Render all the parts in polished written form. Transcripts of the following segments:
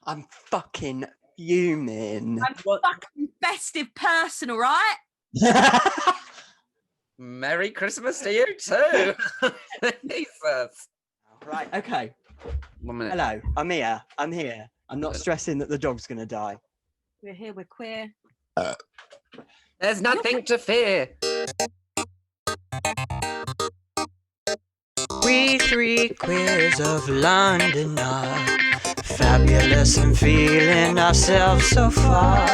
I'm fucking fuming. I'm a fucking festive person, all right? Merry Christmas to you too. Jesus. Right, okay. 1 minute. Hello, I'm here. I'm not stressing that the dog's going to die. We're here, we're queer. There's nothing to fear. We three queers of London are fabulous and feeling ourselves so far.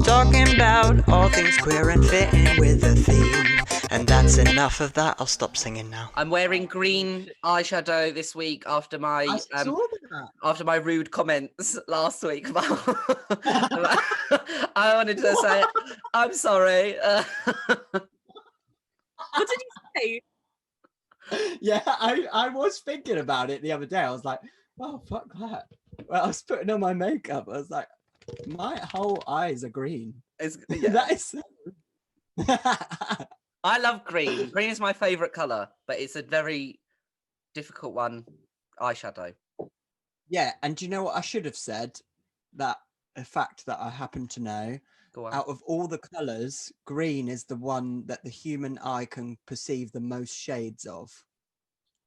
Talking about all things queer and fitting with the theme. And that's enough of that. I'll stop singing now. I'm wearing green eyeshadow this week after my rude comments last week. I wanted to say I'm sorry. What did you say? Yeah, I was thinking about it the other day. I was like, oh, fuck that. Well, I was putting on my makeup. I was like, my whole eyes are green. Yeah. That is so... I love green. Green is my favourite colour, but it's a very difficult one. Eyeshadow. Yeah, and do you know what I should have said? That a fact that I happen to know. Go on. Out of all the colours, green is the one that the human eye can perceive the most shades of.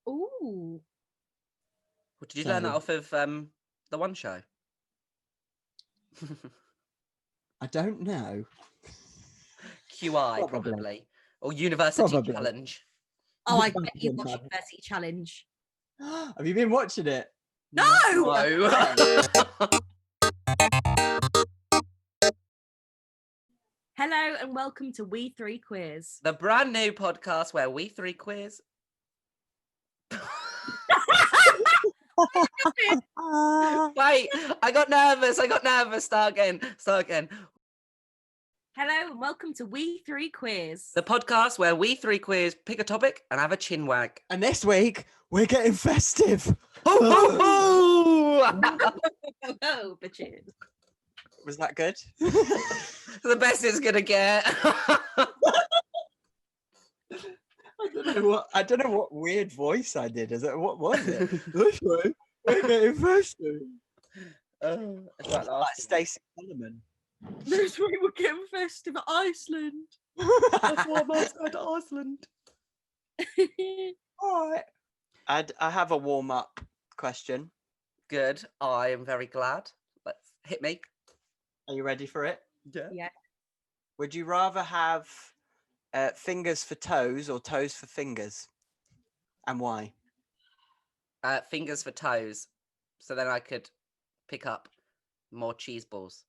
Ooh. Well, did you learn that off of the One Show? I don't know. QI probably. Or University Challenge. Oh, I bet you watched University Challenge. Have you been watching it? No! Hello and welcome to We Three Queers. The brand new podcast where we three queers... Wait, I got nervous. Start again. Hello and welcome to We Three Queers. The podcast where we three queers pick a topic and have a chin wag. And this week, we're getting festive. Ho, ho, ho! Oh, bitches. Was that good? The best it's gonna get. I don't know what weird voice I did. What was it? This way, we're getting festive. It's like Stacey Solomon. This week we're getting festive at Iceland. That's why I'm going to Iceland. All right. I have a warm-up question. Good. I am very glad. Let's hit me. Are you ready for it? Yeah. Would you rather have fingers for toes or toes for fingers? And why? Fingers for toes. So then I could pick up more cheese balls.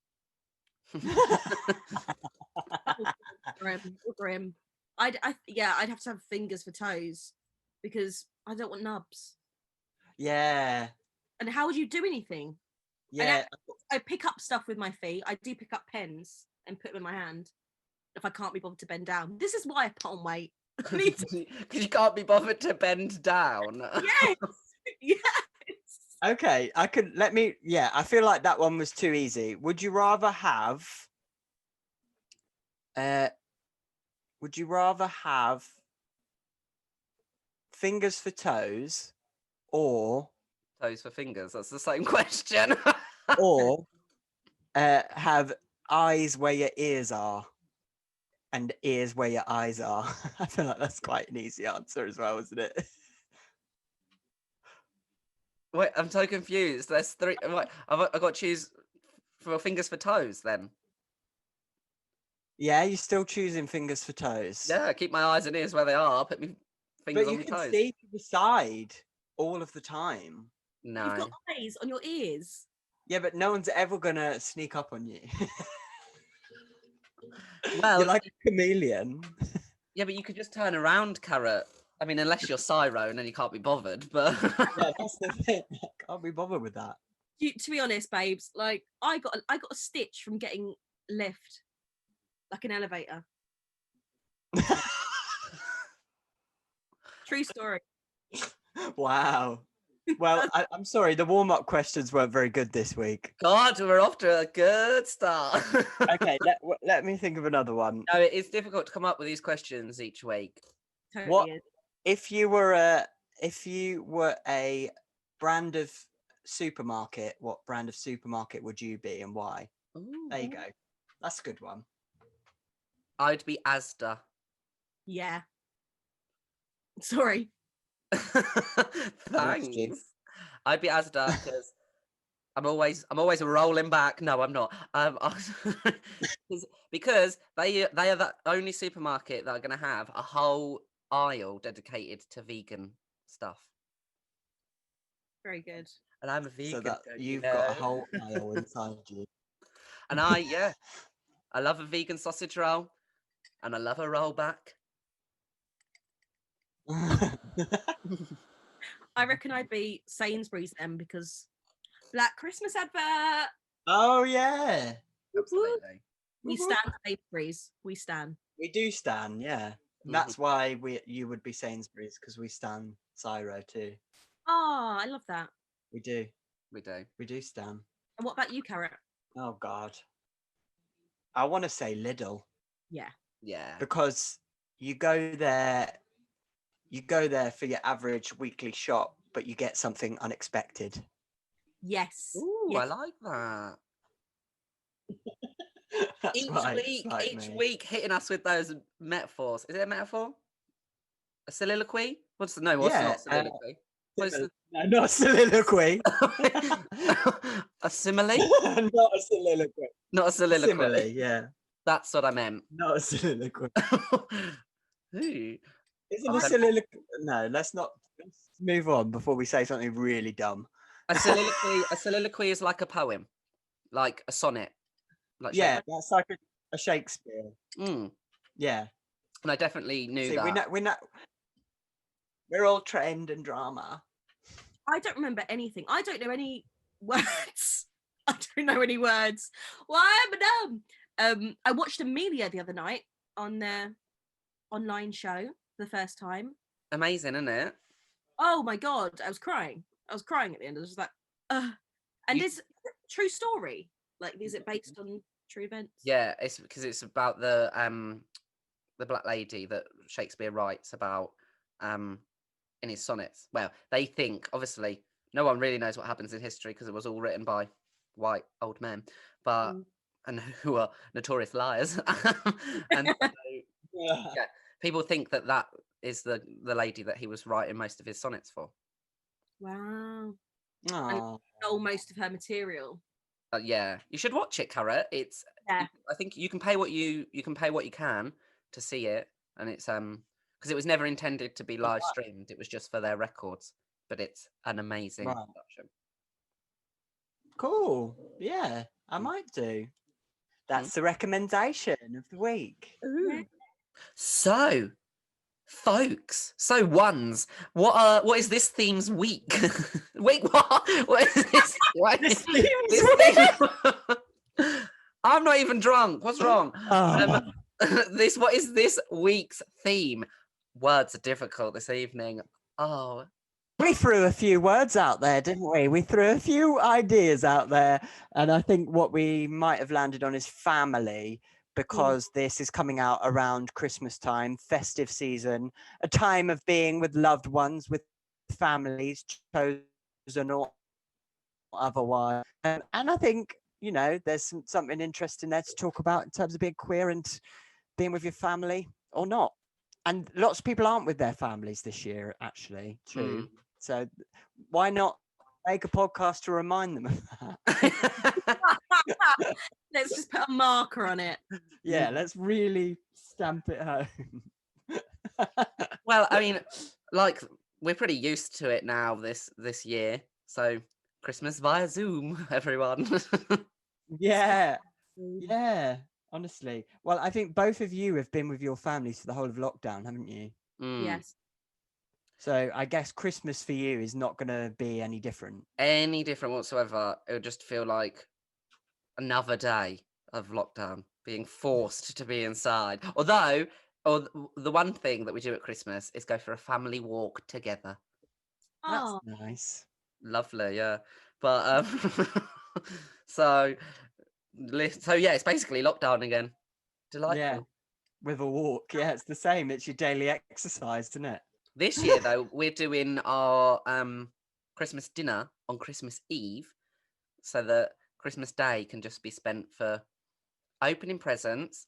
Grim. I'd have to have fingers for toes because I don't want nubs. Yeah. And how would you do anything? Yeah. I pick up stuff with my feet. I do pick up pens and put them in my hand if I can't be bothered to bend down. This is why I put on weight. Because you can't be bothered to bend down. Yes. Yes. Okay, I feel like that one was too easy. Would you rather have fingers for toes or toes for fingers? That's the same question. or have eyes where your ears are and ears where your eyes are? I feel like that's quite an easy answer as well, isn't it? Wait, I'm so confused. There's three. Wait, I've got to choose for fingers for toes then. Yeah, you're still choosing fingers for toes. Yeah, keep my eyes and ears where they are. Put me fingers on my toes. But you can see to the side all of the time. No. You've got eyes on your ears. Yeah, but no one's ever gonna sneak up on you. Well, you're like a chameleon. Yeah, but you could just turn around, Carrot. I mean, unless you're Cyro and then you can't be bothered, but... Yeah, that's the thing. I can't be bothered with that. To be honest, babes, like I got a stitch from getting lift, like an elevator. True story. Wow. Well, I'm sorry, the warm-up questions weren't very good this week. God, we're off to a good start. Okay, let me think of another one. No, it's difficult to come up with these questions each week. Totally is. If you were a brand of supermarket, what brand of supermarket would you be and why? Ooh. There you go. That's a good one. I'd be Asda. Yeah. Sorry. Thanks. I'd be Asda because I'm always rolling back. No, I'm not. Because they are the only supermarket that are going to have a whole aisle dedicated to vegan stuff. Very good. And I'm a vegan. So that you've got a whole aisle inside you. And I love a vegan sausage roll, and I love a rollback. I reckon I'd be Sainsbury's then, because Black Christmas advert. Oh yeah, Absolutely. We stand Sainsbury's. We stand. we do stan, yeah. And that's why you would be Sainsbury's, because we stan Cyro too. Oh, I love that. We do. We do. We do stan. And what about you, Carrot? Oh God. I want to say Lidl. Yeah. Yeah. Because you go there for your average weekly shop, but you get something unexpected. Yes. Ooh, yes. I like that. That's Each week hitting us with those metaphors. Is it a metaphor? A soliloquy? What's not a soliloquy? No, not a soliloquy. A simile? Not a soliloquy. Not a soliloquy. Simile, yeah. That's what I meant. Not a soliloquy. Ooh. Isn't a soliloquy? No, let's move on before we say something really dumb. A soliloquy is like a poem, like a sonnet. Like yeah, that's like a Shakespeare. Yeah. And I definitely knew that. We're all trained in drama. I don't remember anything. I don't know any words. I don't know any words. Why am I dumb? I watched Amelia the other night on their online show for the first time. Amazing, isn't it? Oh my God, I was crying. I was crying at the end. I was just like, and it's a true story. Like, is it based on true events? Yeah, it's because it's about the black lady that Shakespeare writes about in his sonnets. Well, they think, obviously, no one really knows what happens in history because it was all written by white old men, but and who are notorious liars. And so, yeah, people think that is the lady that he was writing most of his sonnets for. Wow. And stole most of her material. Yeah, you should watch it, Carrot. It's I think you can pay what you can to see it, and it's because it was never intended to be live streamed. It was just for their records, but it's an amazing production. Cool. Yeah, I might do. That's the recommendation of the week. Ooh. So, folks, what is this theme's week? Wait, what is this? This theme's I'm not even drunk. What's wrong? What is this week's theme? Words are difficult this evening. Oh. We threw a few words out there, didn't we? We threw a few ideas out there. And I think what we might have landed on is family, because this is coming out around Christmas time, festive season, a time of being with loved ones, with families, chosen or otherwise. And I think, there's something interesting there to talk about in terms of being queer and being with your family or not. And lots of people aren't with their families this year, actually, too. So why not make a podcast to remind them of that? Let's just put a marker on it. Yeah, let's really stamp it home. Well, I mean, like, we're pretty used to it now this year. So Christmas via Zoom, everyone. Yeah, honestly. Well, I think both of you have been with your families for the whole of lockdown, haven't you? Yes. So I guess Christmas for you is not going to be any different. Any different whatsoever. It would just feel like another day of lockdown, being forced to be inside. Although, the one thing that we do at Christmas is go for a family walk together. That's nice. Lovely, yeah. But so yeah, it's basically lockdown again. Delightful. Yeah, with a walk. Yeah, it's the same. It's your daily exercise, isn't it? This year, though, we're doing our Christmas dinner on Christmas Eve, so that Christmas Day can just be spent for opening presents,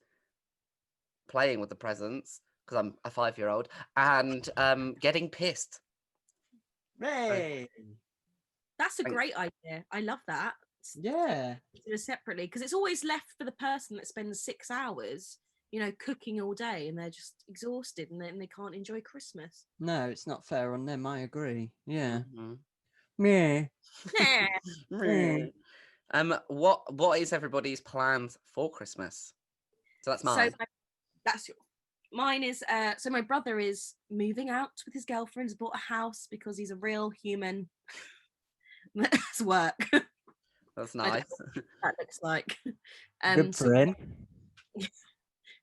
playing with the presents because I'm a 5-year-old, and getting pissed. Hey. That's a great idea. I love that. Yeah. Do it separately, because it's always left for the person that spends 6 hours, cooking all day, and they're just exhausted, and then they can't enjoy Christmas. No, it's not fair on them. I agree. Yeah. Mm-hmm. Yeah. What is everybody's plans for Christmas? So that's mine. Mine is so my brother is moving out with his girlfriend. He's bought a house because he's a real human. That's work. That's nice. What that looks like. Good for him.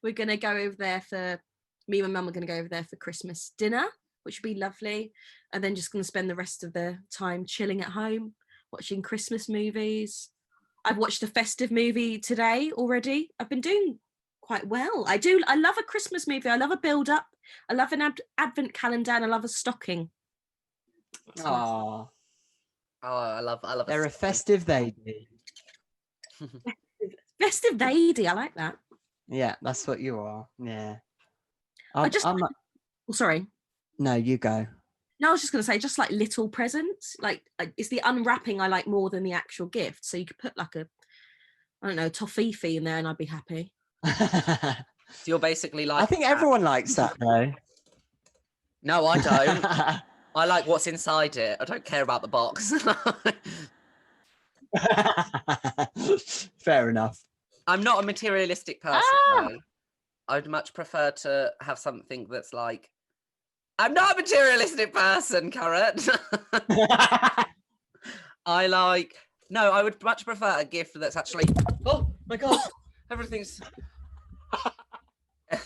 We're gonna go over there me and my mum are gonna go over there for Christmas dinner, which would be lovely, and then just gonna spend the rest of the time chilling at home, watching Christmas movies. I've watched a Festive movie today already. I've been doing quite well. I love a Christmas movie. I love a build up. I love an advent calendar, and I love a stocking. Oh, I love. They're a festive lady. Festive lady. I like that. Yeah, that's what you are. Yeah. Sorry. No, you go. No, I was just going to say, just like little presents, like it's the unwrapping I like more than the actual gift. So you could put like toffee in there, and I'd be happy. So you're basically like. I think everyone likes that though. No, I don't. I like what's inside it. I don't care about the box. Fair enough. I'm not a materialistic person. Though. I'd much prefer to have something that's like. I'm not a materialistic person, Carrot. I would much prefer a gift that's actually. Oh my god! Everything's.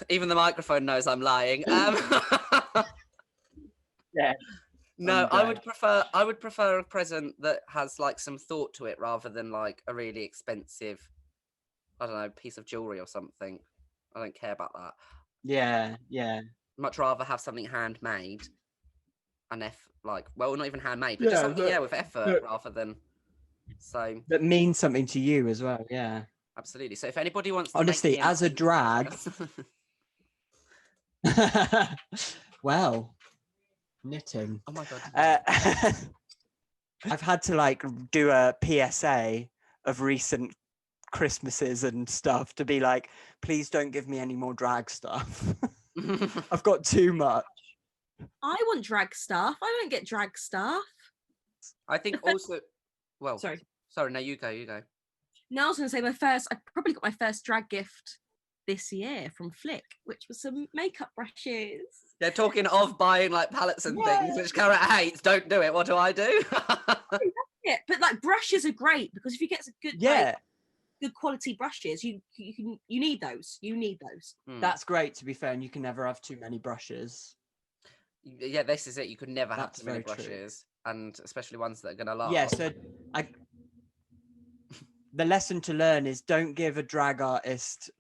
Even the microphone knows I'm lying. Yeah. No, I would prefer a present that has like some thought to it rather than like a really expensive, I don't know, piece of jewelry or something. I don't care about that. Yeah. Much rather have something handmade and not even handmade, but just something with effort rather than that means something to you as well. Yeah. Absolutely. So if anybody wants to honestly, as a drag, well, knitting. Oh my god. I've had to do a PSA of recent Christmases and stuff to be like, please don't give me any more drag stuff. I've got too much. I want drag stuff. I don't get drag stuff. I think also. Well, sorry. No, you go. No, I was going to say I probably got my first drag gift this year from Flick, which was some makeup brushes. They're talking of buying like palettes and things, which Carrot hates. Don't do it. What do I do? Yeah, but brushes are great because if you get some good, good quality brushes, you need those. You need those. That's great, to be fair, and you can never have too many brushes. Yeah, this is it. You could never have too many brushes, and especially ones that are going to last. Yeah, so the lesson to learn is don't give a drag artist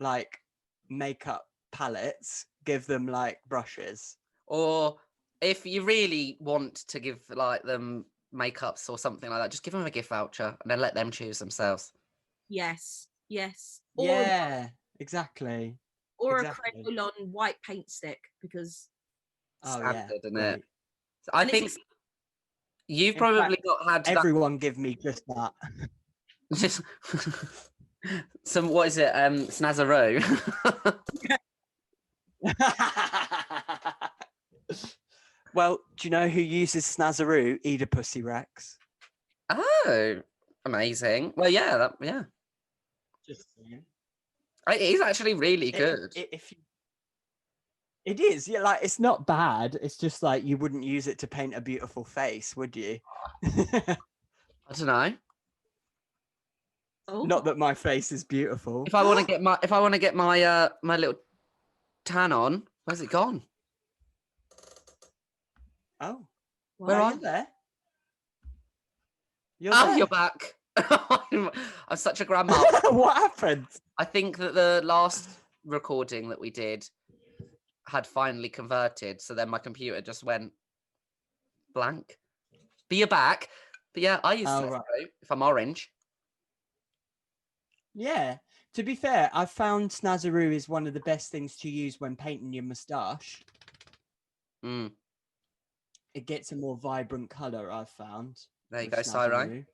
makeup palettes, give them brushes. Or if you really want to give them makeups or something like that, just give them a gift voucher and then let them choose themselves. Yes. Exactly. Or a crayon on white paint stick, because standard, isn't it? So I think you've probably not had everyone give me just that. Just some, what is it? Snazaroo. Well, do you know who uses Snazaroo? Oedipus Rex. Oh, amazing. Well, yeah. Just saying. It is actually really good. It is, yeah. It's not bad. It's just you wouldn't use it to paint a beautiful face, would you? I don't know. Oh. Not that my face is beautiful. If I want to get my my little tan on, where's it gone? Oh, where are you? There? You're back. I'm such a grandma. What happened? I think that the last recording that we did had finally converted, so then my computer just went blank. for your back. But yeah, I use Oh, Snazaroo right. if I'm orange. Yeah. To be fair, I've found Snazaroo is one of the best things to use when painting your moustache. Mm, It gets a more vibrant colour, I've found, there you with go, Cyrone. Snazaroo.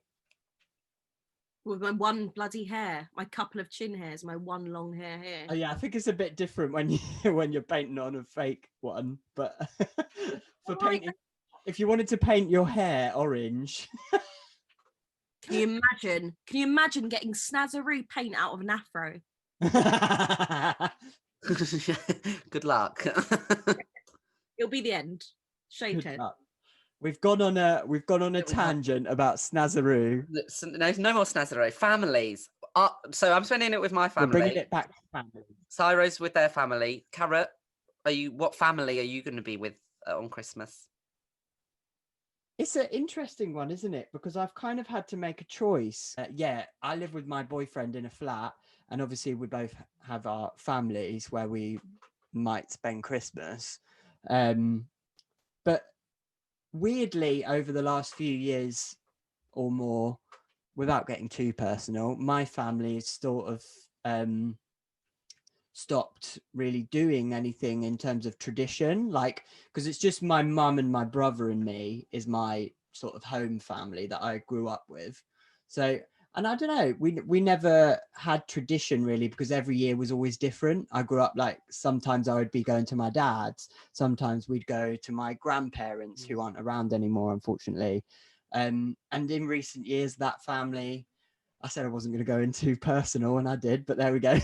With my one bloody hair, my couple of chin hairs, my one long hair here. Oh yeah, I think it's a bit different when you when you're painting on a fake one, but for painting, if you wanted to paint your hair orange, Can you imagine? Can you imagine getting Snazaroo paint out of an afro? Good luck. It'll be the end. Shaved good head. luck. We've gone on a tangent about Snazaroo. No more Snazaroo. Families. So I'm spending it with my We're bringing family. it back to family. Cyro's with their family. Carrot, what family are you going to be with on Christmas? It's an interesting one, isn't it? Because I've kind of had to make a choice. Yeah, I live with my boyfriend in a flat, and obviously we both have our families where we might spend Christmas. But weirdly, over the last few years or more, without getting too personal, my family has sort of stopped really doing anything in terms of tradition, like, because it's just my mum and my brother and me is my sort of home family that I grew up with. So, and I don't know, we never had tradition really, because every year was always different. I grew up like, sometimes I would be going to my dad's, sometimes we'd go to my grandparents who aren't around anymore, unfortunately. And in recent years, that family, I said I wasn't going to go into personal, and I did, but there we go.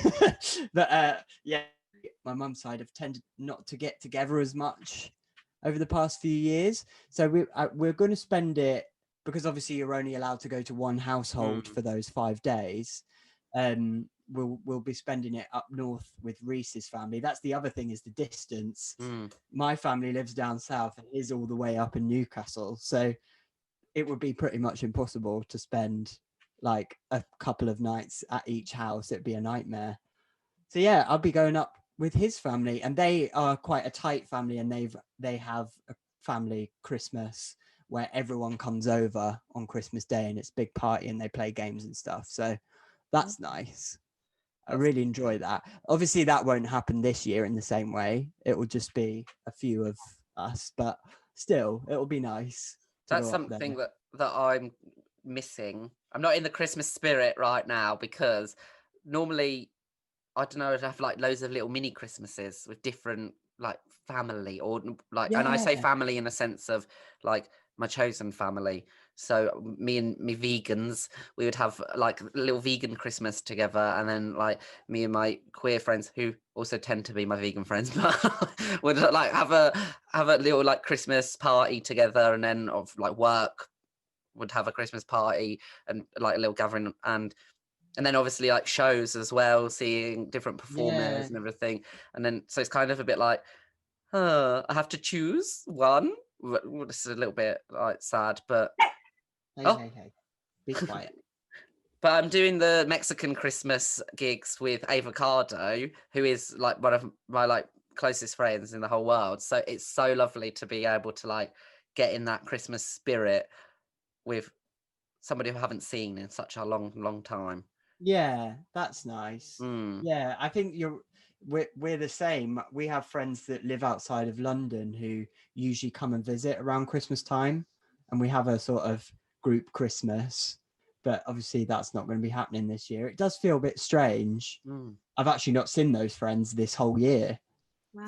But yeah, my mum's side have tended not to get together as much over the past few years. So we're going to spend it, because obviously you're only allowed to go to one household for those 5 days. We'll be spending it up north with Reese's family. That's the other thing, is the distance. My family lives down south and is all the way up in Newcastle. So it would be pretty much impossible to spend like a couple of nights at each house. It'd be a nightmare. So yeah, I'll be going up with his family, and they are quite a tight family, and they have a family Christmas where everyone comes over on Christmas Day, and it's a big party and they play games and stuff. So that's nice. I really enjoy that. Obviously that won't happen this year in the same way. It will just be a few of us, but still it'll be nice. That's something that I'm missing. I'm not in the Christmas spirit right now, because normally, I don't know, I'd have like loads of little mini Christmases with different like family, or like, and I say family in a sense of like my chosen family. So me and me vegans, we would have like a little vegan Christmas together, and then like me and my queer friends, who also tend to be my vegan friends, but would like have a little like Christmas party together, and then of like work would have a Christmas party and like a little gathering, and then obviously like shows as well, seeing different performers and everything. And then so it's kind of a bit like, I have to choose one. This is a little bit like sad, but hey, be quiet. but I'm doing the Mexican Christmas gigs with Avocado, who is like one of my like closest friends in the whole world. So it's so lovely to be able to like get in that Christmas spirit with somebody who I haven't seen in such a long time. Yeah, that's nice. Yeah, I think we're the same. We have friends that live outside of London who usually come and visit around Christmas time, and we have a sort of group Christmas. But obviously that's not going to be happening this year. It does feel a bit strange. I've actually not seen those friends this whole year,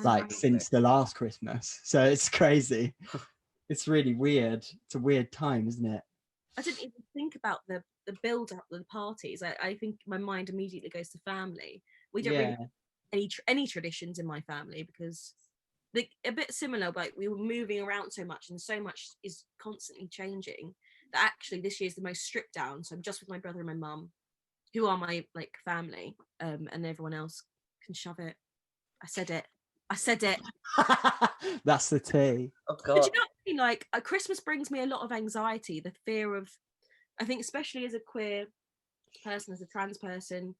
like since the last Christmas. So it's crazy. It's really weird. It's a weird time, isn't it? I didn't even think about the build up of the parties. I think my mind immediately goes to family. We don't really have any traditions in my family, because they're a bit similar, but we were moving around so much, and so much is constantly changing, that actually this year's the most stripped down. So I'm just with my brother and my mum, who are my like family, and everyone else can shove it. I said it. That's the tea. Oh But God. you know what I mean? Like, Christmas brings me a lot of anxiety, the fear of, I think, especially as a queer person, as a trans person,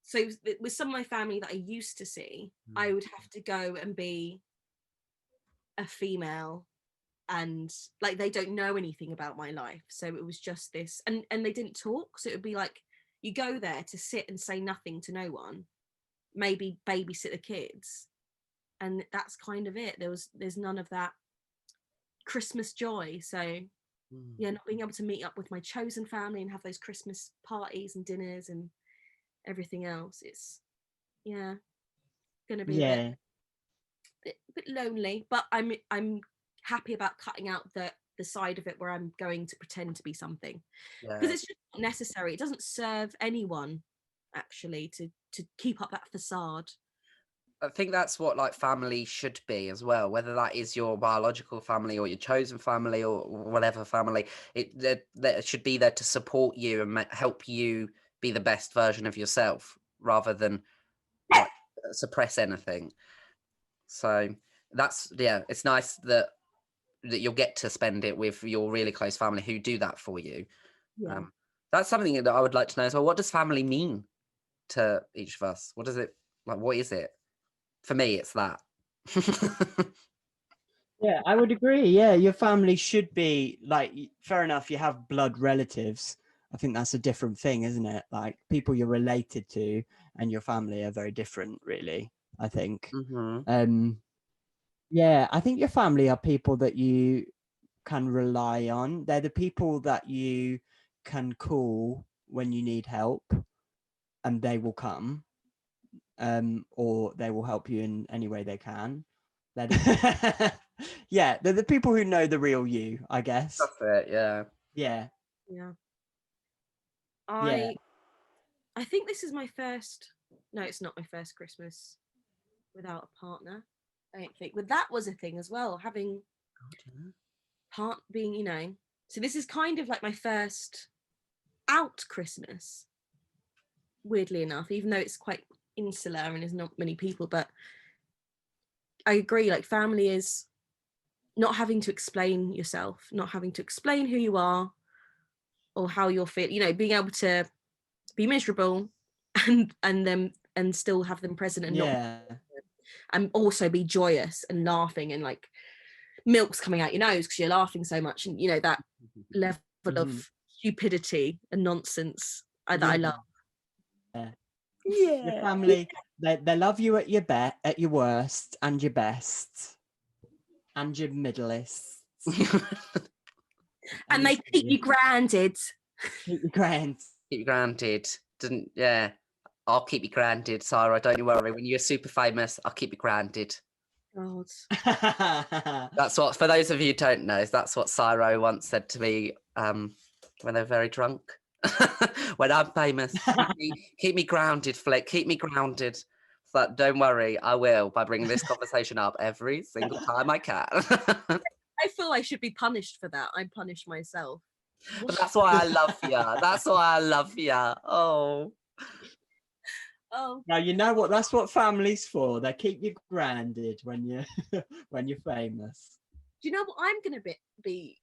so with some of my family that I used to see, I would have to go and be a female and like they don't know anything about my life, so it was just this, and they didn't talk, so it would be like you go there to sit and say nothing to no one, maybe babysit the kids, and that's kind of it. There's none of that Christmas joy. So yeah, not being able to meet up with my chosen family and have those Christmas parties and dinners and everything else, it's gonna be a bit lonely, but I'm happy about cutting out the side of it where I'm going to pretend to be something, because it's just not necessary. It doesn't serve anyone actually to keep up that facade. I think that's what like family should be as well, whether that is your biological family or your chosen family or whatever family. It should be there to support you and help you be the best version of yourself rather than like, suppress anything. So that's it's nice that you'll get to spend it with your really close family who do that for you. That's something that I would like to know as well. What does family mean to each of us? What does it like? What is it? For me, it's that. Yeah, I would agree. Yeah, your family should be like, fair enough, you have blood relatives. I think that's a different thing, isn't it? Like people you're related to and your family are very different, really, I think. Yeah, I think your family are people that you can rely on. They're the people that you can call when you need help and they will come, or they will help you in any way they can. Yeah, they're the people who know the real you, I guess. That's it. Yeah. I think this is my first. No, it's not my first Christmas without a partner. I don't think. But that was a thing as well. Having being, So this is kind of like my first out Christmas. Weirdly enough, even though it's quite insular and there's not many people, but I agree. Like family is not having to explain yourself, not having to explain who you are or how you're feeling. Being able to be miserable and still have them present and not, and also be joyous and laughing and like milk's coming out your nose because you're laughing so much, and that level of stupidity and nonsense that I love. Your family, they love you at your worst and your best and your middleest. And they keep you grounded. Keep you grounded. Keep you grounded. I'll keep you grounded, Sarah. Don't you worry. When you're super famous, I'll keep you grounded. God. That's what, for those of you who don't know, that's what Cyro once said to me when they're very drunk. When I'm famous, keep me grounded, Flick. Keep me grounded. So don't worry, I will, by bringing this conversation up every single time I can. I feel I should be punished for that. I punish myself. But that's why I love you. That's why I love you. Oh. Now you know what? That's what family's for. They keep you grounded when you're famous. Do you know what I'm going to be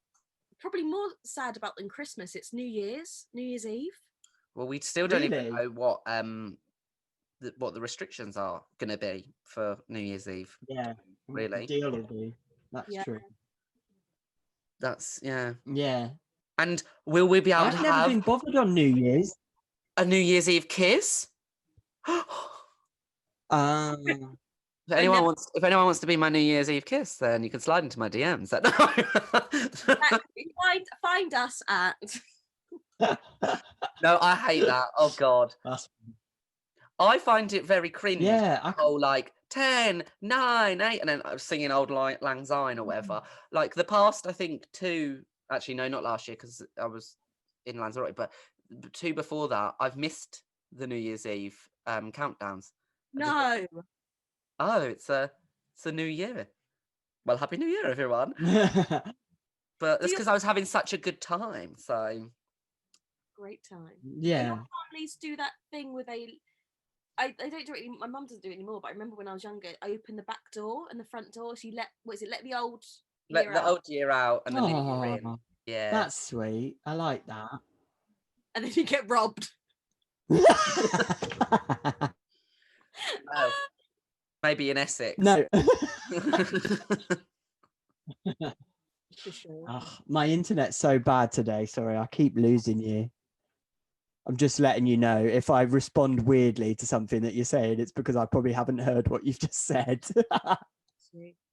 probably more sad about than Christmas? It's New Year's Eve. Well, we still don't even know what the restrictions are going to be for New Year's Eve. Yeah, really. The deal will be. That's true. That's yeah. And will we be able I've to never have been bothered on New Year's? A New Year's Eve kiss? If anyone wants to be my New Year's Eve kiss, then you can slide into my DMs. Find us at. No, I hate that. Oh God. I find it very cringe. Yeah. Like 10, 9, 8, and then I was singing Old Lang Syne or whatever. Like the past, I think 2. Actually, no, not last year because I was in Lanzarote, but 2 before that, I've missed the New Year's Eve countdowns. No. Oh, it's a new year. Well, Happy New Year, everyone. But that's because I was having such a good time. So great time. Yeah. Families do that thing where I don't do it anymore. My mum doesn't do it anymore, but I remember when I was younger, I opened the back door and the front door. So you let the old old year out and the new year in. Yeah. That's sweet. I like that. And then you get robbed. Oh, maybe in Essex. No. My internet's so bad today. Sorry, I keep losing you. I'm just letting you know if I respond weirdly to something that you're saying, it's because I probably haven't heard what you've just said.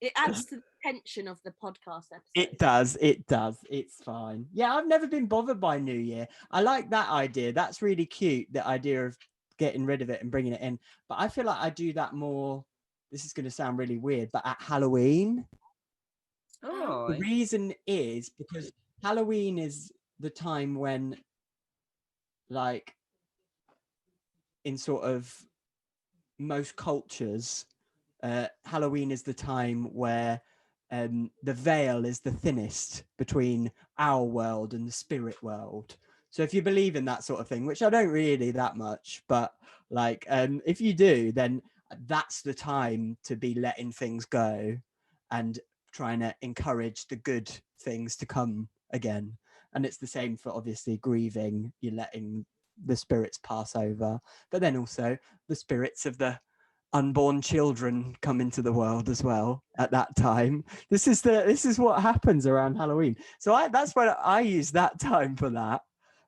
It adds to the tension of the podcast episode. It does. It does. It's fine. Yeah, I've never been bothered by New Year. I like that idea. That's really cute. The idea of getting rid of it and bringing it in. But I feel like I do that more. This is going to sound really weird, but at Halloween. Oh, The reason is because Halloween is the time when, like, in sort of most cultures, Halloween is the time where the veil is the thinnest between our world and the spirit world. So if you believe in that sort of thing, which I don't really that much, but like if you do, then that's the time to be letting things go and trying to encourage the good things to come again. And it's the same for obviously grieving, you're letting the spirits pass over, but then also the spirits of the unborn children come into the world as well at that time. This is what happens around Halloween. So that's what I use that time for that.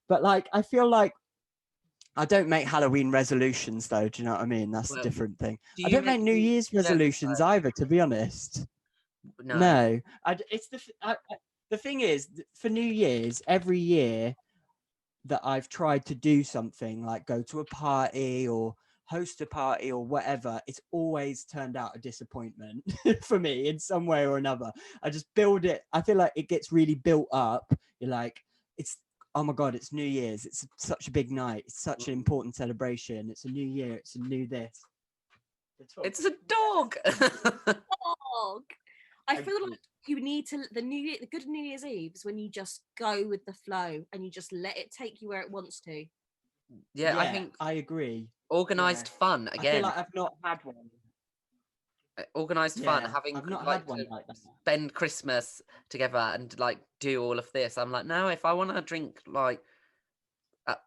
But like I feel like I don't make Halloween resolutions though. Do you know what I mean? That's a different thing. I don't make New Year's resolutions either, to be honest. No. The thing is, for New Year's, every year that I've tried to do something like go to a party or host a party or whatever, it's always turned out a disappointment for me in some way or another. I just build it. I feel like it gets really built up. You're like, oh my God, it's New Year's. It's such a big night. It's such an important celebration. It's a new year. It's a new this. it's a dog. Dog. I feel like you need to the good New Year's Eve is when you just go with the flow and you just let it take you where it wants to. Yeah, I think I agree. Organised fun again. I feel like I've not had one. Organised fun, having I've not like had one to like that. spend Christmas together and like do all of this. I'm like, no, if I want to drink like at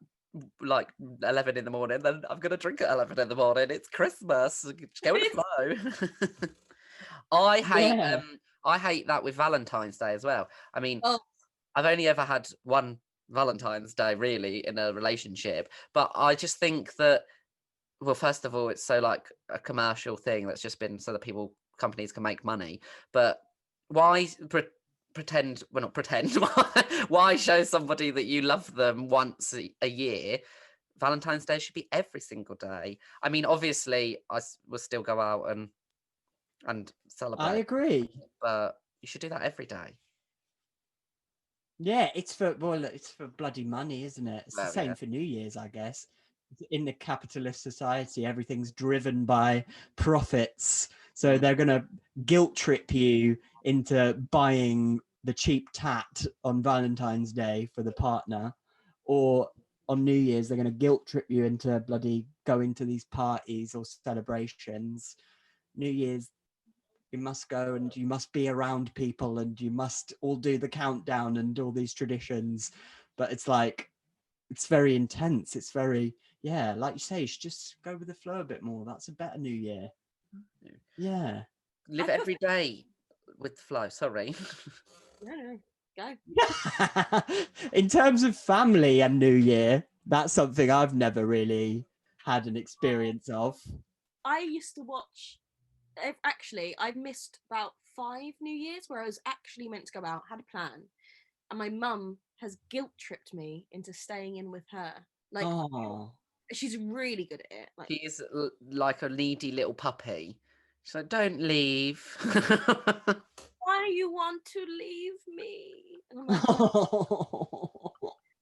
like 11 in the morning, then I'm gonna drink at 11 in the morning. It's Christmas. Just go with the flow. I hate that with Valentine's Day as well. I mean, I've only ever had one Valentine's Day really in a relationship, but I just think that, well, first of all, it's so like a commercial thing that's just been so that companies can make money. But why pretend? Well, not pretend. Why show somebody that you love them once a year? Valentine's Day should be every single day. I mean, obviously, I will still go out and celebrate. I agree, but you should do that every day. Yeah, it's for bloody money, isn't it? It's the same for New Year's, I guess. In the capitalist society, everything's driven by profits. So they're going to guilt trip you into buying the cheap tat on Valentine's Day for the partner, or on New Year's, they're going to guilt trip you into bloody going to these parties or celebrations. New Year's, you must go and you must be around people and you must all do the countdown and all these traditions. But it's like, it's very intense. It's very, like you say, you should just go with the flow a bit more. That's a better New Year. Yeah. Live every day with the flow. Sorry. No, go. In terms of family and New Year, that's something I've never really had an experience of. I used to watch. Actually, I've missed about 5 New Years where I was actually meant to go out, had a plan, and my mum has guilt tripped me into staying in with her. Like, she's really good at it. Like, she's like a needy little puppy. She's like, don't leave. Why do you want to leave me? And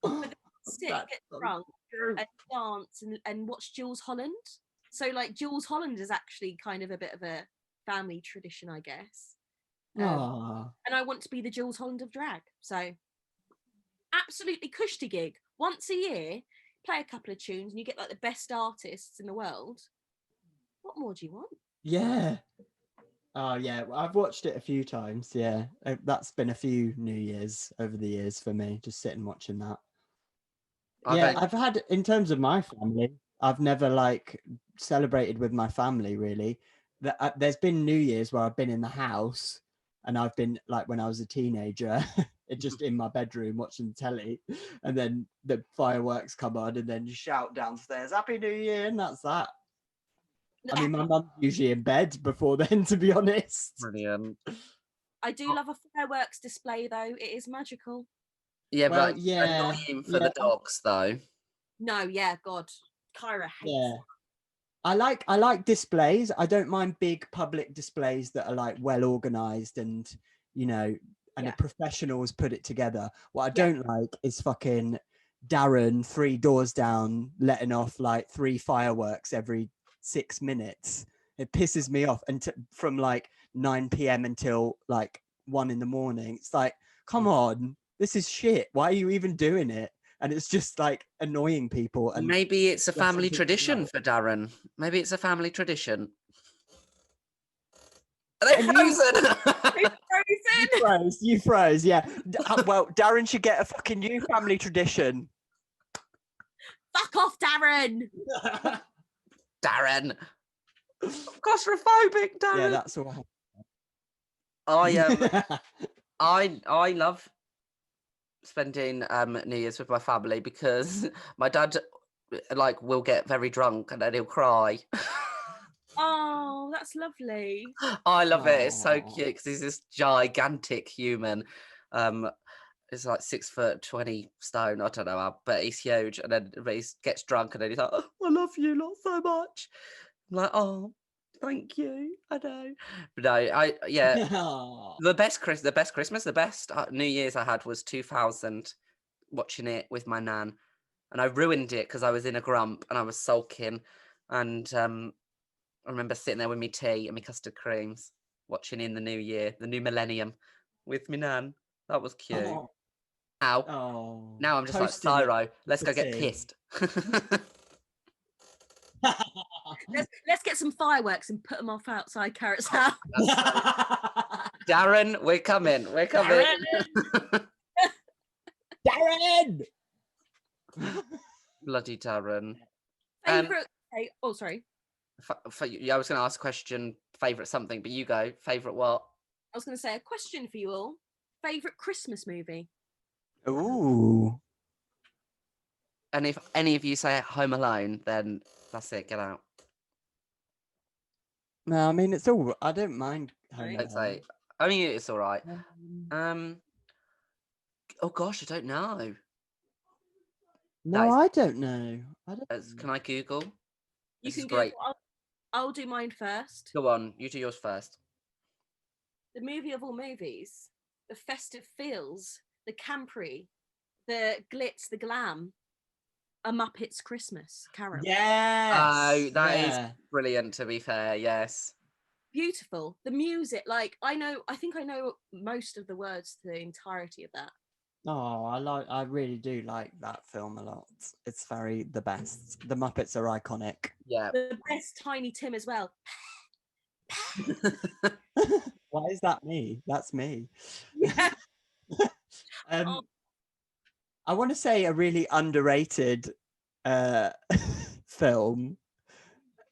I'm like, sit, get drunk, and dance, and watch Jules Holland. So, like, Jules Holland is actually kind of a bit of a family tradition, I guess. And I want to be the Jules Holland of drag. So, absolutely cushy gig. Once a year, play a couple of tunes, and you get like the best artists in the world. What more do you want? Yeah. Oh, yeah. I've watched it a few times. Yeah. That's been a few New Years over the years for me, just sitting watching that. I've had, in terms of my family, I've never like celebrated with my family really. There's been New Year's where I've been in the house and I've been like when I was a teenager just in my bedroom watching the telly, and then the fireworks come on, and then you shout downstairs, "Happy New Year!" and that's that. I mean, my mum's usually in bed before then, to be honest. Brilliant. I do love a fireworks display though. It is magical. Yeah, Well, but yeah, annoying for the dogs though. No, yeah, God, Kyra hates. yeah. I like displays. I don't mind big public displays that are like well organized and the professionals put it together. What I don't like is fucking Darren 3 doors down letting off like 3 fireworks every 6 minutes. It pisses me off. And from like 9 p.m. until like 1 in the morning. It's like, come on, this is shit. Why are you even doing it? And it's just like annoying people. And maybe it's a family people tradition out. for Darren. Maybe it's a family tradition. Are they And frozen? You frozen? You froze, yeah. Well, Darren should get a fucking new family tradition. Fuck off, Darren. Darren. Claustrophobic, Darren. Yeah, that's all. I love spending New Year's with my family because my dad like will get very drunk and then he'll cry. Oh, that's lovely. I love it. It's so Aw. cute because he's this gigantic human. It's like 6'20" stone. I don't know how, but he's huge. And then he gets drunk and then he's like, "Oh, I love you lot so much." I'm like, "Oh, thank you." I know. But no, the best New Year's I had was 2000, watching it with my nan, and I ruined it because I was in a grump and I was sulking, and I remember sitting there with me tea and my custard creams, watching in the new year, the new millennium, with me nan. That was cute. Oh. Ow. Oh. Now I'm just Toasting like, it Cyro, let's go with get tea. pissed. Let's get some fireworks and put them off outside Carrot's house. Darren, we're coming. We're coming. Darren! Bloody Darren. Favorite? Oh, sorry. I was going to ask a question, favourite something, but you go. Favourite what? I was going to say a question for you all. Favorite Christmas movie? Ooh. And if any of you say Home Alone, then that's it. Get out. No, I mean, it's all. I don't mind Home Right. I'd Alone. say. I mean, it's all right. Oh gosh, I don't know. No, I don't know. Can I Google? You This can is great. Google. I'll do mine first. Go on, you do yours first. The movie of all movies, the festive feels, the campery, the glitz, the glam. A Muppet's Christmas Carol. Yes. Oh, that is brilliant. To be fair, yes. Beautiful. The music, like I think I know most of the words to the entirety of that. Oh, I really do like that film a lot. It's the best. The Muppets are iconic. Yeah. The best Tiny Tim as well. Why is that me? That's me. Yeah. I want to say a really underrated film,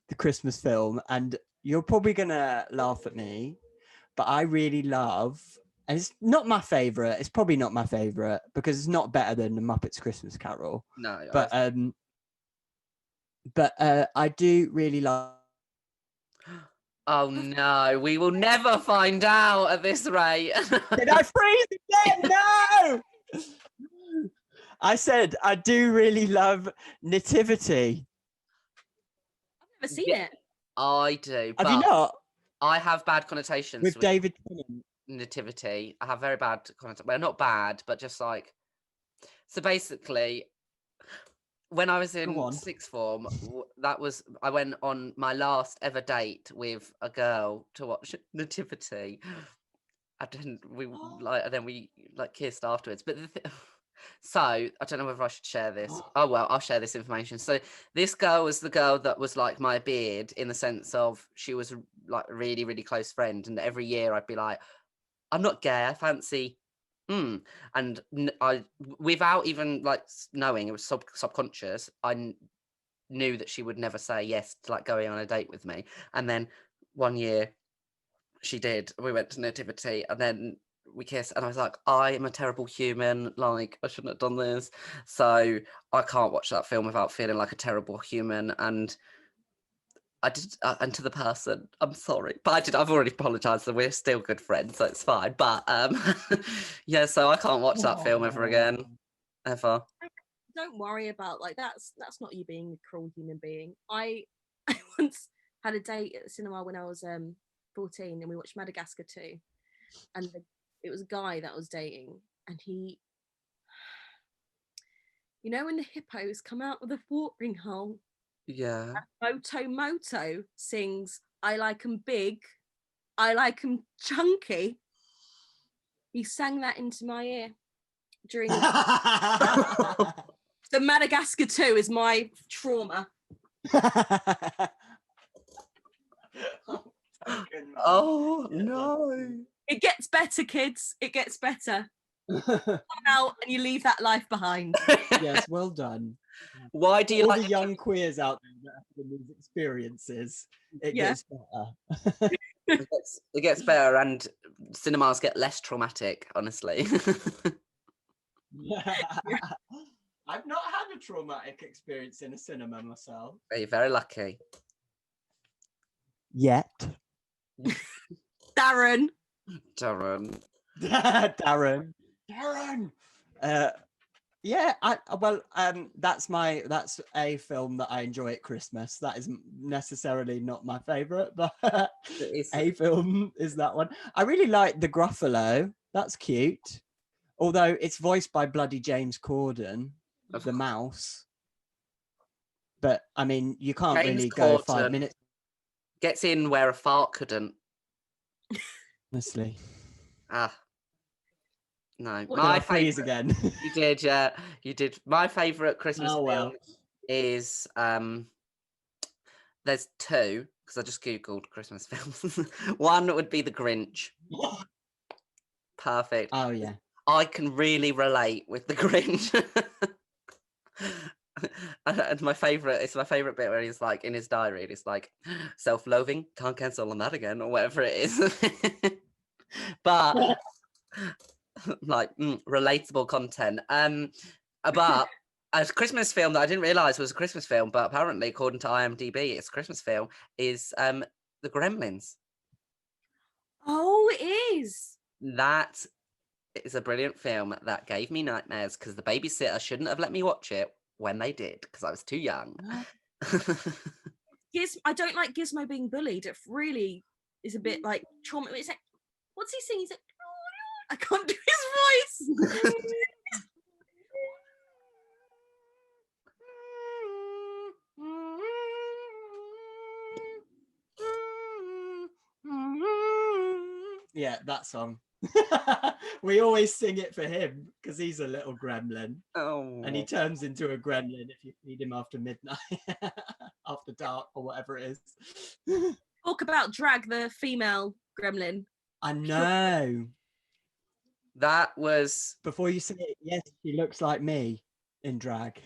the Christmas film, and you're probably gonna laugh at me, but I really love, and it's not my favorite. It's probably not my favorite because it's not better than the Muppets Christmas Carol. No, but I do really love. Oh no, we will never find out at this rate. Did I freeze again? No. I said I do really love Nativity. I've never seen it. I do. Have you not? I have bad connotations with David Tennant. Nativity. I have very bad connotations. Well, not bad, but just like. So basically, when I was in sixth form, I went on my last ever date with a girl to watch Nativity. And then we kissed afterwards. But so I don't know whether I should share this. Oh well, I'll share this information. So this girl was the girl that was like my beard, in the sense of she was like a really, really close friend, and every year I'd be like, I'm not gay, I fancy and I, without even like knowing, it was subconscious, I knew that she would never say yes to like going on a date with me. And then one year she did. We went to Nativity, and then we kiss, and I was like, I am a terrible human. Like, I shouldn't have done this. So I can't watch that film without feeling like a terrible human. And I did, and to the person, I'm sorry, but I've already apologized, so we're still good friends, so it's fine. But yeah, so I can't watch that film ever again, ever. Don't worry about like that's not you being a cruel human being. I I once had a date at the cinema when I was 14, and we watched Madagascar 2, and it was a guy that I was dating, and he, you know, when the hippos come out with a watering hole, Yeah. Moto sings "I like 'em big, I like 'em chunky." He sang that into my ear during the Madagascar 2 is my trauma. Oh no. It gets better, kids. It gets better. Come out and you leave that life behind. Yes, well done. Why do you All like the young queers out there that have these experiences? It Yeah. gets better. it gets better, and cinemas get less traumatic, honestly. I've not had a traumatic experience in a cinema myself. You're very lucky. Yet. Darren. Darren. Darren. Yeah, that's a film that I enjoy at Christmas. That isn't necessarily not my favorite, but a film is that one. I really like the Gruffalo. That's cute. Although it's voiced by bloody James Corden, the mouse. But I mean, you can't James really go Corden 5 minutes. Gets in where a fart couldn't. Honestly. No. Did I freeze again? You did, yeah. You did. My favourite Christmas Oh, well. film is there's two, because I just Googled Christmas films. One would be The Grinch. Perfect. Oh yeah. I can really relate with The Grinch. And it's my favourite bit where he's like in his diary, and it's like self-loathing, can't cancel on that again, or whatever it is. But like relatable content. But a Christmas film that I didn't realise was a Christmas film, but apparently according to IMDb, it's a Christmas film, is The Gremlins. Oh, it is. That is a brilliant film that gave me nightmares because the babysitter shouldn't have let me watch it when they did, because I was too young. I don't like Gizmo being bullied. It really is a bit like trauma. It's like, what's he saying? He's like, I can't do his voice. Yeah, that song. We always sing it for him because he's a little gremlin. Oh. And he turns into a gremlin if you feed him after midnight, after dark, or whatever it is. Talk about drag the female gremlin. I know. That was... Before you say it, yes, she looks like me in drag.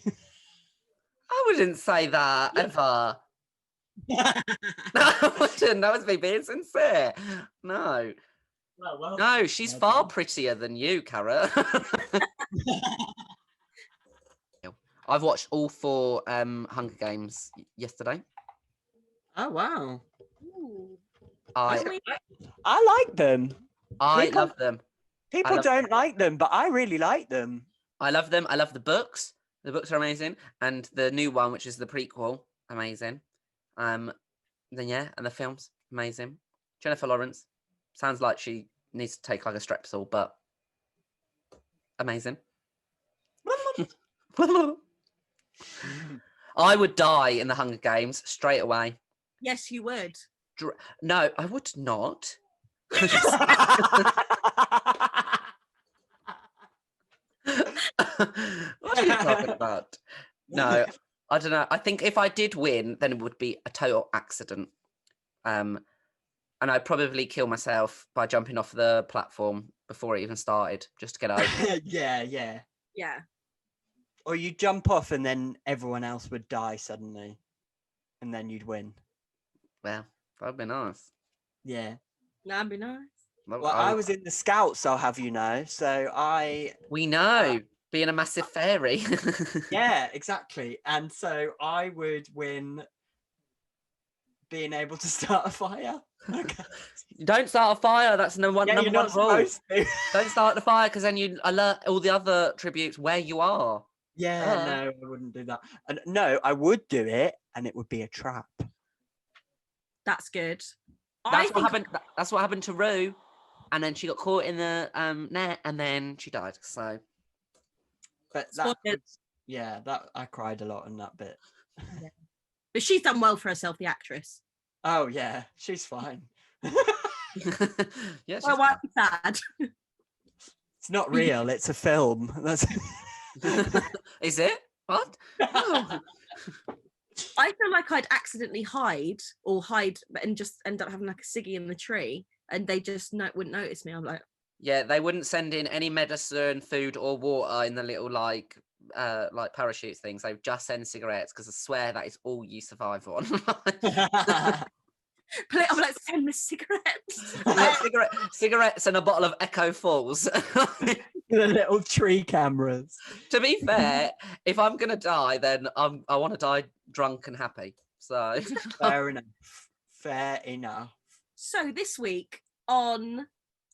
I wouldn't say that, ever. I wouldn't. That was me being sincere. No. Well, no, she's far prettier than you, Cara. I've watched all 4 Hunger Games yesterday. Oh, wow. Ooh. I like them. love them. People don't like them, but I really like them. I love them. I love the books. The books are amazing. And the new one, which is the prequel, amazing. Then yeah, and the films, amazing. Jennifer Lawrence, sounds like she needs to take like a Strepsil, but amazing. I would die in the Hunger Games straight away. Yes, you would. No, I would not. What are you talking about? No, I don't know. I think if I did win, then it would be a total accident. And I'd probably kill myself by jumping off the platform before it even started, just to get over. Yeah. Or you jump off and then everyone else would die suddenly. And then you'd win. Well, that'd be nice. Yeah. That'd be nice. Well, Well, I was in the Scouts, I'll have you know. So we know, being a massive fairy. yeah, exactly. And so I would win being able to start a fire. Okay. Don't start a fire. That's Yeah, number you're one not rule. supposed to. Don't start the fire because then you alert all the other tributes where you are. Yeah, no, I wouldn't do that. And no, I would do it, and it would be a trap. That's good. That's what happened. That's what happened to Rue, and then she got caught in the net, and then she died. So, But that, that I cried a lot in that bit. Yeah. But she's done well for herself, the actress. Oh yeah, she's fine. Yes. Well, why sad? It's not real. It's a film. That's. Is it? What? No. I feel like I'd accidentally hide and just end up having like a ciggy in the tree, and they just wouldn't notice me. I'm like, Yeah, they wouldn't send in any medicine, food, or water in the little like parachute things. They would just send cigarettes because I swear that is all you survive on. I'm like, send me cigarettes. Like cigarettes and a bottle of Echo Falls. The little tree cameras. To be fair, if I'm gonna die, then I want to die drunk and happy. So fair enough. Fair enough. So this week on,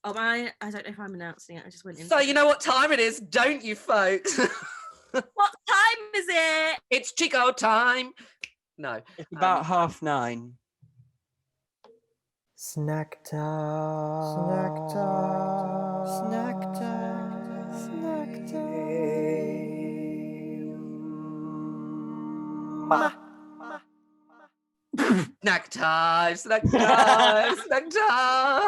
I don't know if I'm announcing it. I just went in. So you know what time it is, don't you, folks? What time is it? It's Chico time. No, it's about 9:30. Snack time. Snack time. Snack time. Snack time. Snack time. Snack time. Snack time.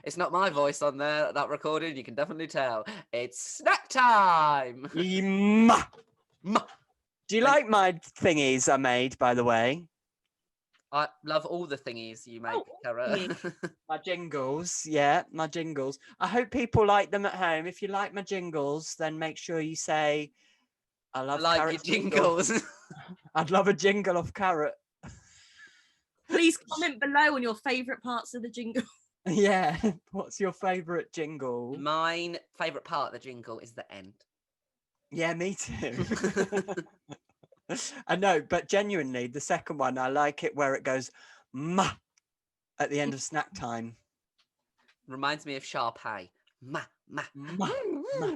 It's not my voice on there, that recording. You can definitely tell. It's snack time. Do you like my thingies I made, by the way? I love all the thingies you make, Cara. My jingles, yeah, my jingles. I hope people like them at home. If you like my jingles, then make sure you say, I love like Carrot's your jingles. I'd love a jingle of Carrot. Please comment below on your favourite parts of the jingle. Yeah, what's your favourite jingle? Mine favourite part of the jingle is the end. Yeah, me too. I know, but genuinely, the second one, I like it where it goes, ma, at the end of snack time. Reminds me of Sharpay. Ma, ma, ma,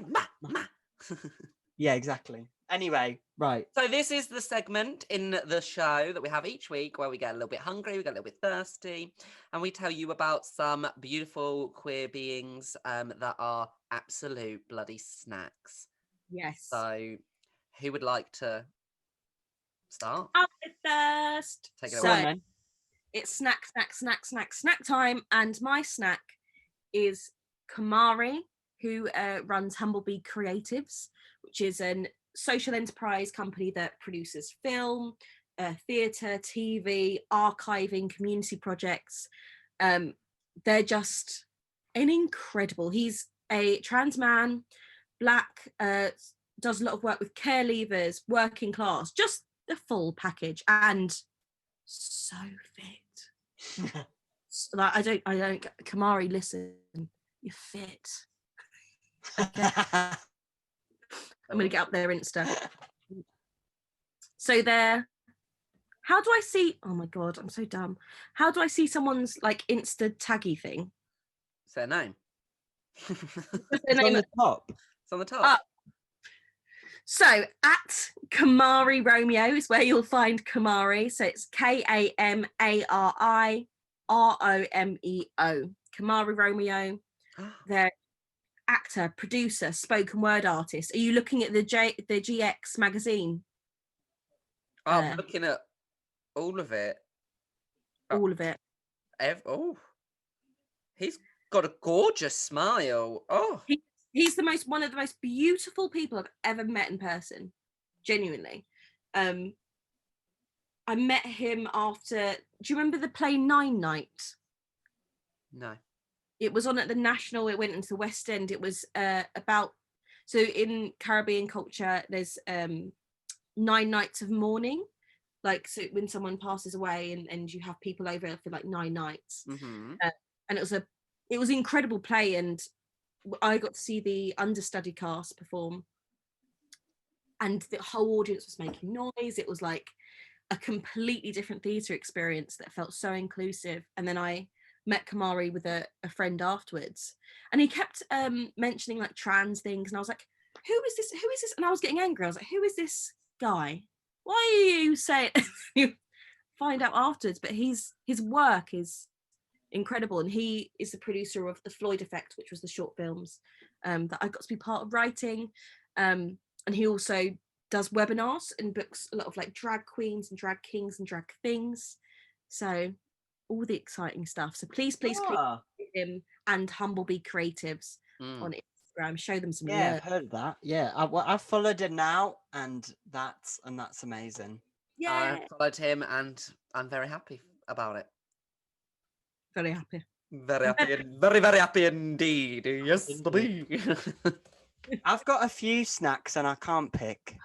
ma, ma. Yeah, exactly. Anyway, right. So this is the segment in the show that we have each week where we get a little bit hungry, we get a little bit thirsty, and we tell you about some beautiful queer beings that are absolute bloody snacks. Yes. So who would like to start? I'll go first. Take it away. So, it's snack time, and my snack is Kamari, who runs Humblebee Creatives, which is a social enterprise company that produces film, theatre, TV, archiving, community projects. They're just incredible. He's a trans man, Black, does a lot of work with care leavers, working class, just the full package, and so fit. Like I don't Kamari, listen, you're fit. Okay. I'm gonna get up their Insta. So there. How do I see? Oh my god, I'm so dumb. How do I see someone's like Insta taggy thing? It's their name. It's on the top. It's on the top. So at Kamari Romeo is where you'll find Kamari. So it's KAMARI ROMEO. Kamari Romeo. They're actor, producer, spoken word artist. Are you looking at the GX magazine? I'm looking at all of it. All of it. He's got a gorgeous smile. Oh, he's one of the most beautiful people I've ever met in person. Genuinely. I met him after. Do you remember the play Nine Night? No. It was on at the National. It went into the West End. It was about. So in Caribbean culture, there's 9 nights of mourning. Like, so when someone passes away and you have people over for like 9 nights. Mm-hmm. And it was a it was an incredible play, and I got to see the understudy cast perform, and the whole audience was making noise. It was like a completely different theatre experience that felt so inclusive. And then I met Kamari with a friend afterwards, and he kept mentioning like trans things, and I was like, who is this, and I was getting angry. I was like, who is this guy, why are you saying you find out afterwards, but his work is incredible, and he is the producer of the Floyd Effect, which was the short films that I got to be part of writing, and he also does webinars and books a lot of like drag queens and drag kings and drag things, so all the exciting stuff. So please him and Humblebee Creatives on Instagram, show them some love. I've heard of that. I've followed him now, and that's amazing. I followed him and I'm very happy about it. Very happy. Very happy, very, very happy indeed. Yes, indeed. I've got a few snacks and I can't pick.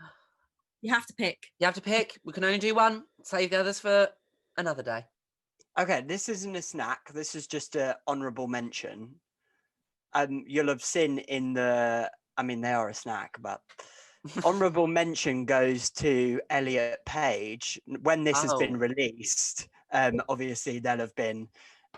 You have to pick. You have to pick. We can only do one. Save the others for another day. Okay, this isn't a snack. This is just an honourable mention. You'll have seen in the... I mean, they are a snack, but... honourable mention goes to Elliot Page. When this has been released, obviously he'll have been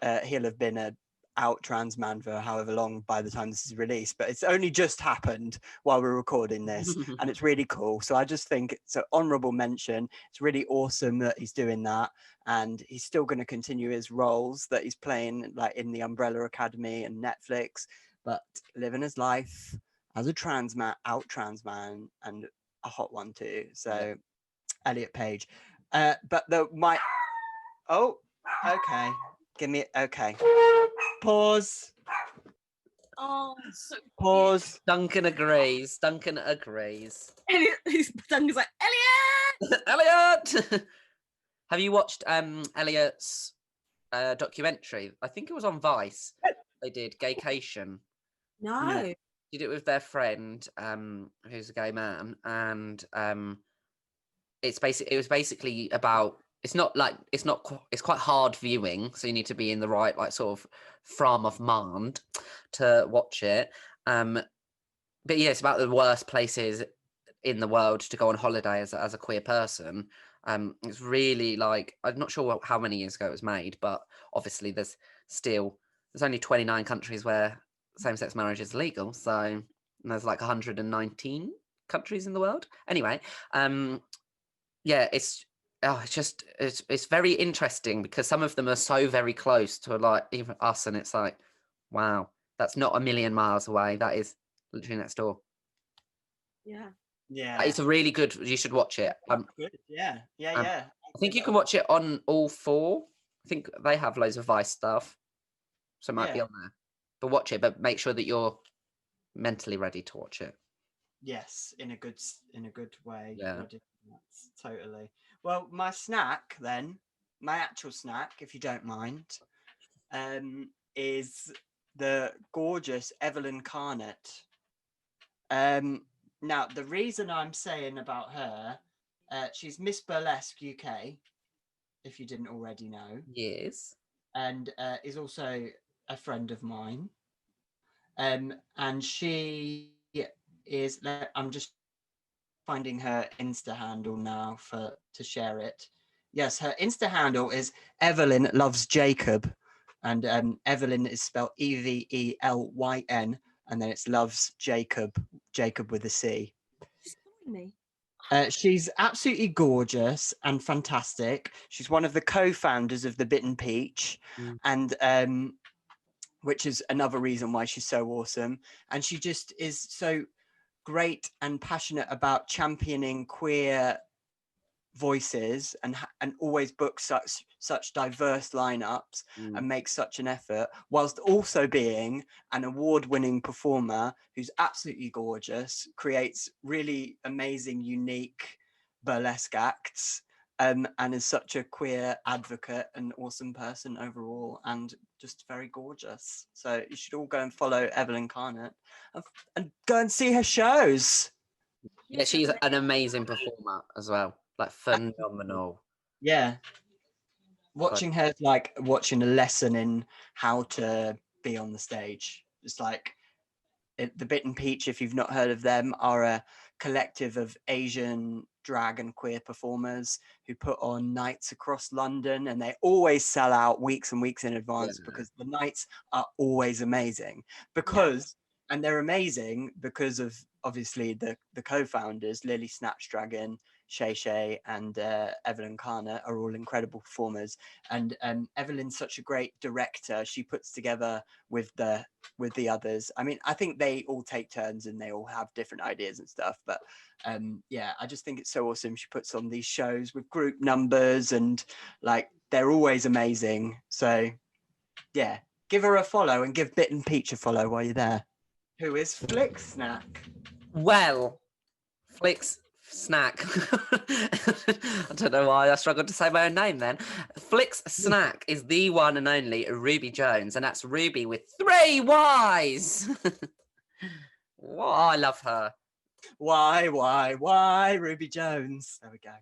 a out trans man for however long by the time this is released, but it's only just happened while we're recording this, and it's really cool. So I just think it's an honourable mention. It's really awesome that he's doing that, and he's still going to continue his roles that he's playing, like in the Umbrella Academy and Netflix, but living his life as a trans man, and a hot one too. So Elliot Page. But okay. Give me okay. Pause. Oh, so Pause. Duncan agrees. Elliot, Duncan's like, Elliot! Elliot! Have you watched Elliot's documentary? I think it was on Vice. They did Gaycation. No. Did it with their friend, who's a gay man, and it was basically about... It's quite hard viewing, so you need to be in the right like sort of frame of mind to watch it. But yeah, it's about the worst places in the world to go on holiday as a queer person. It's really like, I'm not sure how many years ago it was made, but obviously there's only 29 countries where same-sex marriage is legal, so there's like 119 countries in the world. Anyway, it's very interesting because some of them are so very close to like even us, and it's like, wow, that's not a million miles away. That is literally next door. Yeah. It's a really good. You should watch it. Good. Yeah. I think you can watch it on all four. I think they have loads of Vice stuff, so it might be on there. But watch it, but make sure that you're mentally ready to watch it. Yes, in a good way. Yeah. Totally. Well, my snack then, my actual snack, if you don't mind, is the gorgeous Evelyn Carnett. Now, the reason I'm saying about her, she's Miss Burlesque UK, if you didn't already know. Yes. And is also a friend of mine. And she is... I'm just finding her Insta handle now to share it. Yes, her Insta handle is Evelyn Loves Jacob, and Evelyn is spelled Evelyn, and then it's Loves Jacob with a C. She's calling me. She's absolutely gorgeous and fantastic. She's one of the co-founders of the Bitten Peach, and which is another reason why she's so awesome. And she just is so great and passionate about championing queer voices and always books such diverse lineups and makes such an effort, whilst also being an award-winning performer who's absolutely gorgeous, creates really amazing, unique burlesque acts, and is such a queer advocate and awesome person overall, and just very gorgeous. So you should all go and follow Evelyn Carnett and go and see her shows. Yeah, she's an amazing performer as well. Like phenomenal. Yeah. Watching her like watching a lesson in how to be on the stage. It's like the Bit and Peach, if you've not heard of them, are a collective of Asian drag and queer performers who put on nights across London, and they always sell out weeks and weeks in advance because the nights are always amazing. And they're amazing because of obviously the co-founders, Lily Snapdragon, Shay Shay, and Evelyn Kana are all incredible performers. And Evelyn's such a great director. She puts together with the others. I mean, I think they all take turns and they all have different ideas and stuff. But yeah, I just think it's so awesome. She puts on these shows with group numbers and like they're always amazing. So yeah, give her a follow and give Bit and Peach a follow while you're there. Who is Flick Snack? Well, Flick's Snack. I don't know why I struggled to say my own name then. Flick's Snack is the one and only Ruby Jones, and that's Ruby with 3 Ys. Oh, I love her. Why, Ruby Jones? There we go.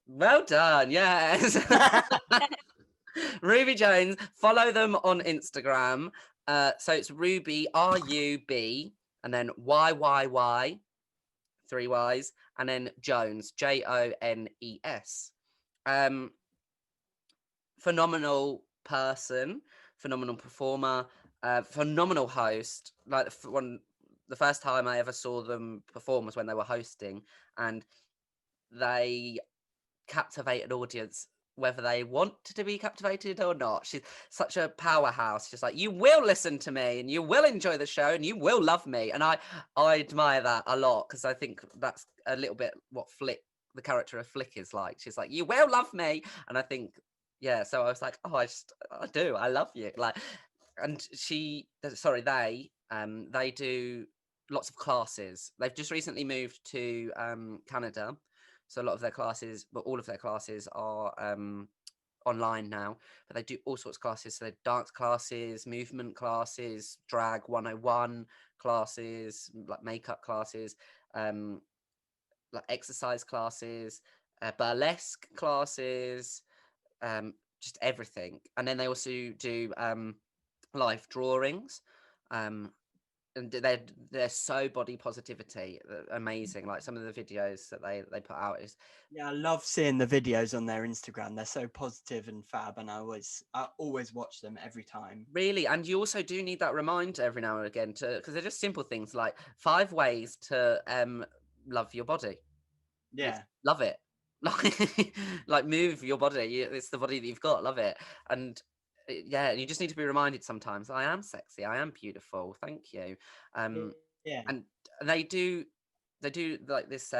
Well done, yes. Ruby Jones, follow them on Instagram. So it's Ruby, RUB, and then YYY, 3 Ys, and then Jones, JONES. Phenomenal person, phenomenal performer, phenomenal host. Like the first time I ever saw them perform was when they were hosting, and they captivate an audience whether they want to be captivated or not. She's such a powerhouse. She's like, you will listen to me and you will enjoy the show and you will love me. And I admire that a lot because I think that's a little bit what Flick, the character of Flick, is like. She's like, you will love me. And I think, yeah, so I was like, oh, I love you. Like, and they do lots of classes. They've just recently moved to Canada. So a lot of their classes, but all of their classes are online now. But they do all sorts of classes. So they dance classes, movement classes, drag 101 classes, like makeup classes, like exercise classes, burlesque classes, just everything. And then they also do live drawings. And they're so body positivity, amazing. Like some of the videos that they put out is, yeah, I love seeing the videos on their Instagram. They're so positive and fab, and I always watch them every time. really. And you also do need that reminder every now and again because they're just simple things like 5 ways to love your body. Yeah, love it. Like move your body. It's the body that you've got. Love it. And yeah, you just need to be reminded sometimes, I am sexy, I am beautiful, thank you. yeah. And they do like this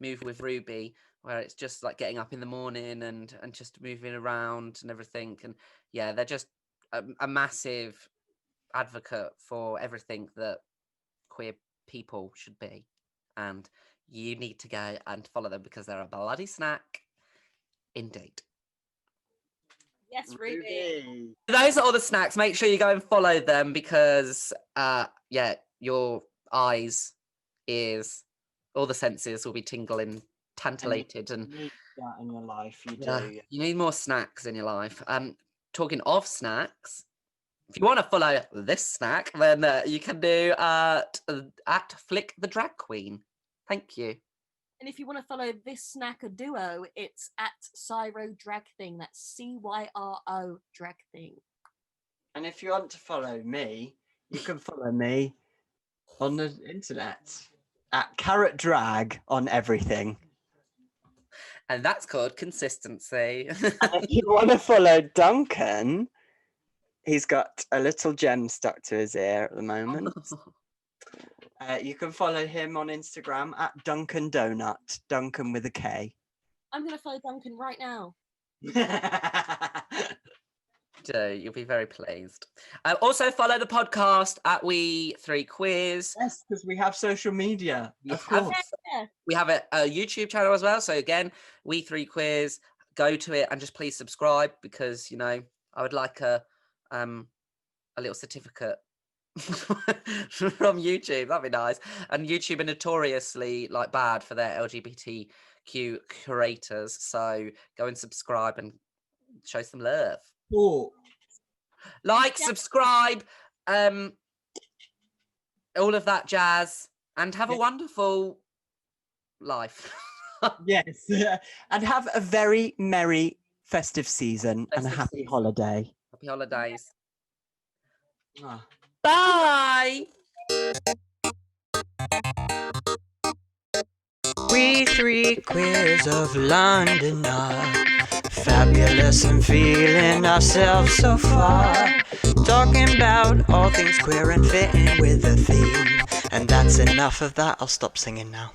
move with Ruby where it's just like getting up in the morning and just moving around and everything. And yeah, they're just a massive advocate for everything that queer people should be. And you need to go and follow them because they're a bloody snack indeed. Yes, Ruby. Those are all the snacks. Make sure you go and follow them because, yeah, your eyes, ears, all the senses will be tingling, tantalated, and you need that in your life. You yeah, do. you need more snacks in your life. Talking of snacks, if you want to follow this snack, then you can do at Flick the Drag Queen. Thank you. And if you want to follow this snack a duo, it's at Cyro Drag Thing. That's CYRO Drag Thing. And if you want to follow me, you can follow me on the internet at Carrot Drag on everything. And that's called consistency. If you want to follow Duncan, he's got a little gem stuck to his ear at the moment. You can follow him on Instagram at Duncan Donut, Duncan with a K. I'm going to follow Duncan right now. You'll be very pleased. Also follow the podcast at We Three Queers. Yes, because we have social media. We have a YouTube channel as well. So again, We Three Queers. Go to it and just please subscribe because I would like a little certificate from YouTube. That'd be nice. And YouTube are notoriously like bad for their LGBTQ curators. So go and subscribe and show some love. Cool. Like, Yeah. subscribe, all of that jazz, and have a Yeah. wonderful life. Yes. And have a very merry festive season and a Festive happy season. holiday. Happy holidays. Ah. Bye. We three queers of London are fabulous and feeling ourselves so far. Talking about all things queer and fitting with the theme. And that's enough of that, I'll stop singing now.